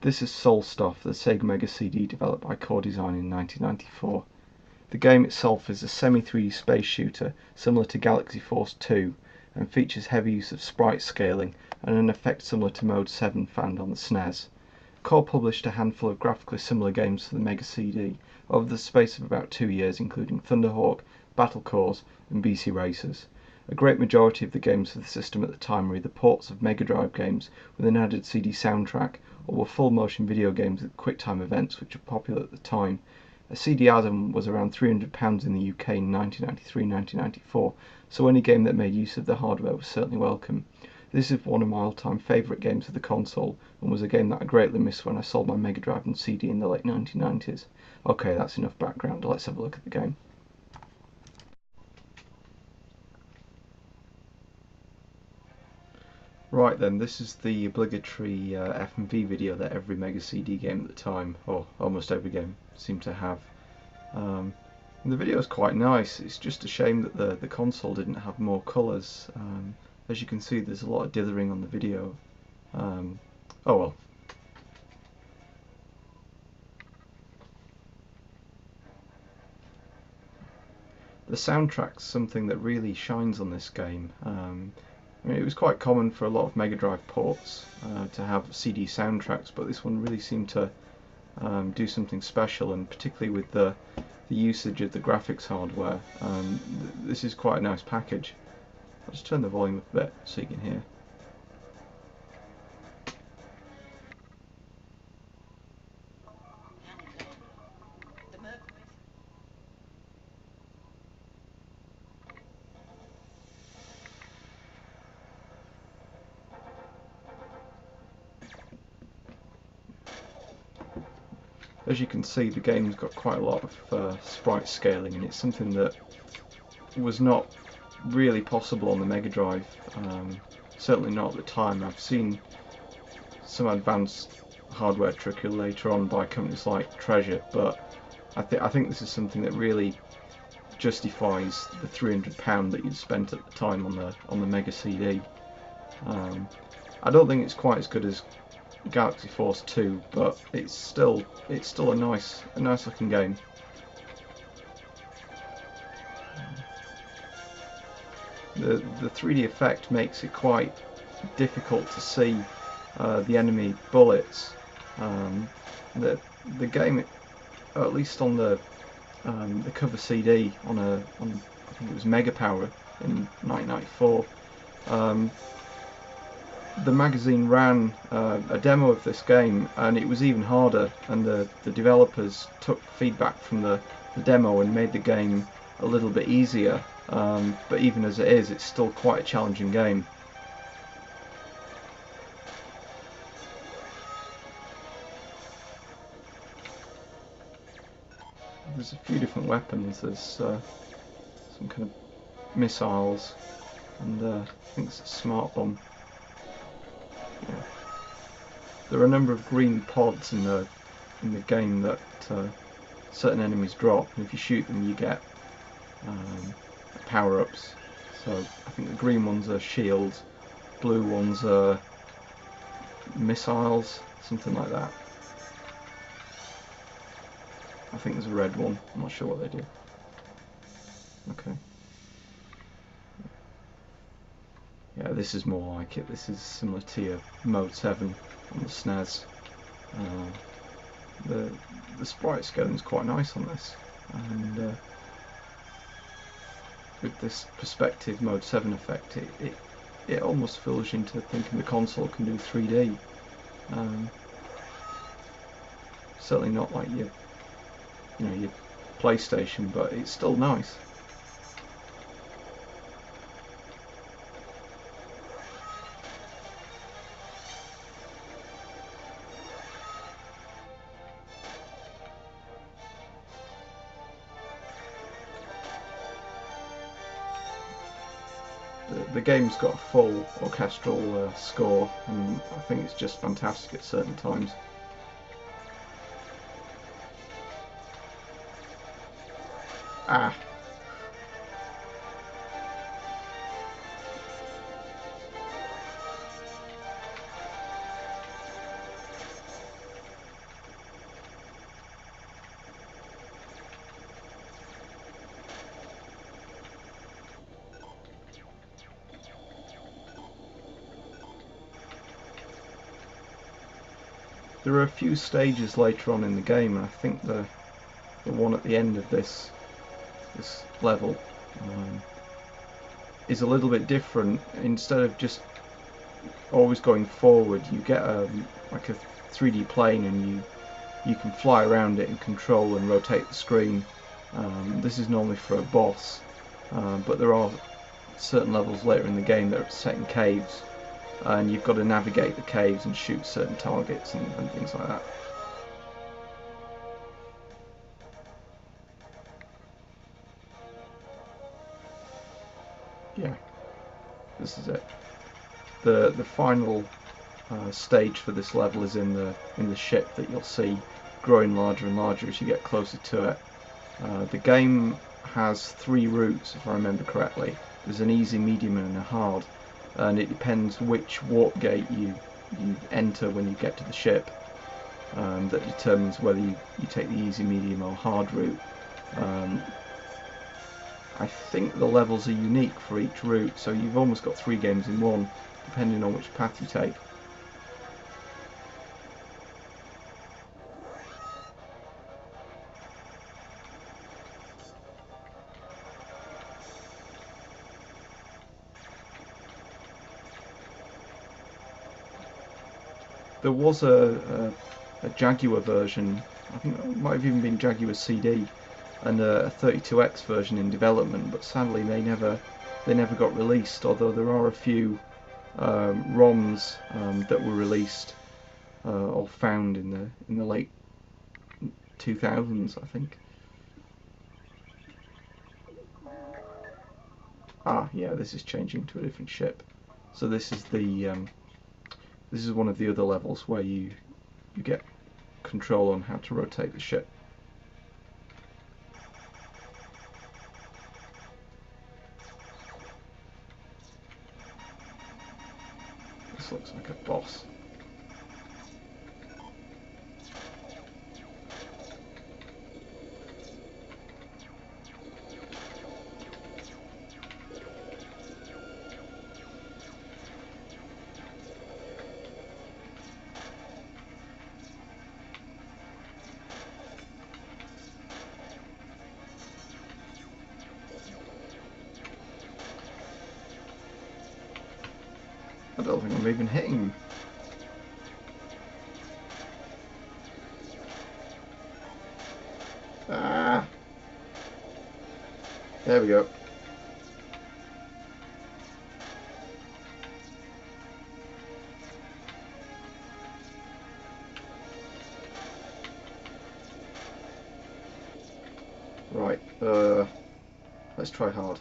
This is SoulStar for the Sega Mega CD developed by Core Design in 1994. The game itself is a semi-3D space shooter similar to Galaxy Force 2 and features heavy use of sprite scaling and an effect similar to Mode 7 found on the SNES. Core published a handful of graphically similar games for the Mega CD over the space of about 2 years, including Thunderhawk, Battle Cores and BC Racers. A great majority of the games for the system at the time were either ports of Megadrive games with an added CD soundtrack, or were full-motion video games with QuickTime events which were popular at the time. A CD add-on was around £300 in the UK in 1993-1994, so any game that made use of the hardware was certainly welcome. This is one of my all-time favourite games of the console, and was a game that I greatly missed when I sold my Megadrive and CD in the late 1990s. Okay, that's enough background, let's have a look at the game. Right then, this is the obligatory F&V video that every Mega CD game at the time, or almost every game, seemed to have. The video is quite nice. It's just a shame that the console didn't have more colours. As you can see, there's a lot of dithering on the video. Oh well. The soundtrack's something that really shines on this game. I mean, it was quite common for a lot of Mega Drive ports to have CD soundtracks, but this one really seemed to do something special, and particularly with the usage of the graphics hardware. This is quite a nice package. I'll just turn the volume up a bit so you can hear. As you can see, the game's got quite a lot of sprite scaling, and it's something that was not really possible on the Mega Drive, certainly not at the time. I've seen some advanced hardware trickery later on by companies like Treasure, but I think this is something that really justifies the £300 that you'd spent at the time on the Mega CD. I don't think it's quite as good as Galaxy Force 2, but it's still a nice looking game. The 3D effect makes it quite difficult to see the enemy bullets. The game, at least on the cover CD on I think it was Mega Power in 1994. The magazine ran a demo of this game, and it was even harder, and the developers took feedback from the demo and made the game a little bit easier, but even as it is, it's still quite a challenging game. There's a few different weapons. There's some kind of missiles, and I think it's a smart bomb. Yeah. There are a number of green pods in the game that certain enemies drop, and if you shoot them you get power-ups. So I think the green ones are shields, blue ones are missiles, something like that. I think there's a red one, I'm not sure what they do. Okay. Yeah, this is more like it. This is similar to your Mode 7 on the SNES. The sprite scaling is quite nice on this, and with this perspective Mode 7 effect, it almost fools you into thinking the console can do 3D. Certainly not like your PlayStation, but it's still nice. The game's got a full orchestral score, and I think it's just fantastic at certain times. Ah! There are a few stages later on in the game, and I think the one at the end of this level is a little bit different. Instead of just always going forward, you get like a 3D plane, and you can fly around it and control and rotate the screen. This is normally for a boss, but there are certain levels later in the game that are set in caves, and you've got to navigate the caves and shoot certain targets and things like that. Yeah, this is it. The final stage for this level is in the ship that you'll see growing larger and larger as you get closer to it. The game has 3 routes, if I remember correctly. There's an easy, medium, and a hard, and it depends which warp gate you enter when you get to the ship that determines whether you take the easy, medium, or hard route. I think the levels are unique for each route, so you've almost got 3 games in one, depending on which path you take. There was a Jaguar version, I think it might have even been Jaguar CD, and a 32X version in development, but sadly they never got released. Although there are a few ROMs that were released or found in the late 2000s, I think. Ah, yeah, this is changing to a different ship. So this is this is one of the other levels where you get control on how to rotate the ship. This looks like a boss. I don't think I'm even hitting him. Ah! There we go. Right, let's try hard.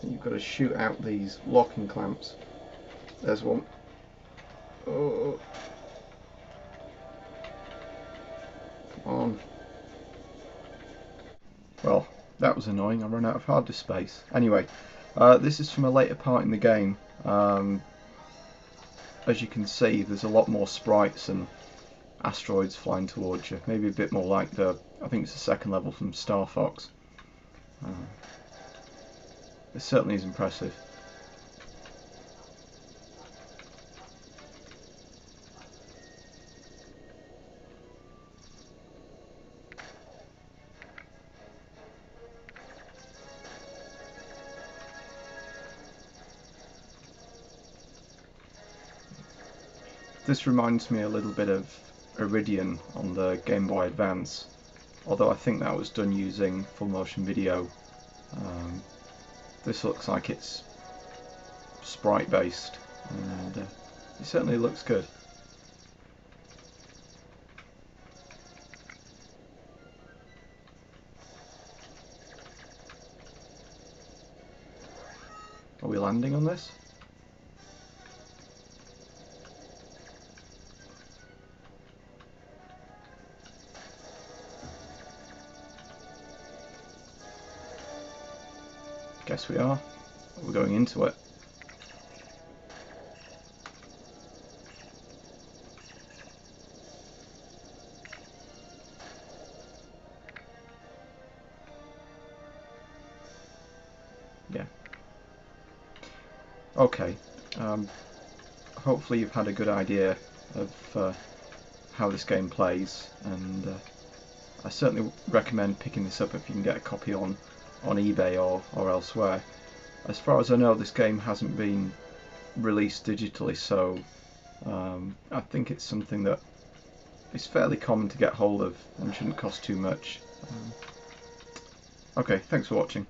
You've got to shoot out these locking clamps. There's one. Oh. Come on. Well, that was annoying. I ran out of hard disk space. Anyway, this is from a later part in the game. As you can see, there's a lot more sprites and asteroids flying towards you. Maybe a bit more like I think it's the second level from Star Fox. It certainly is impressive. This reminds me a little bit of Iridian on the Game Boy Advance, although I think that was done using full motion video. This looks like it's sprite based, and it certainly looks good. Are we landing on this? Guess we are. We're going into it. Yeah. Okay. hopefully you've had a good idea of how this game plays, and I certainly recommend picking this up if you can get a copy on eBay or elsewhere. As far as I know, this game hasn't been released digitally, so I think it's something that is fairly common to get hold of and shouldn't cost too much. Okay, thanks for watching.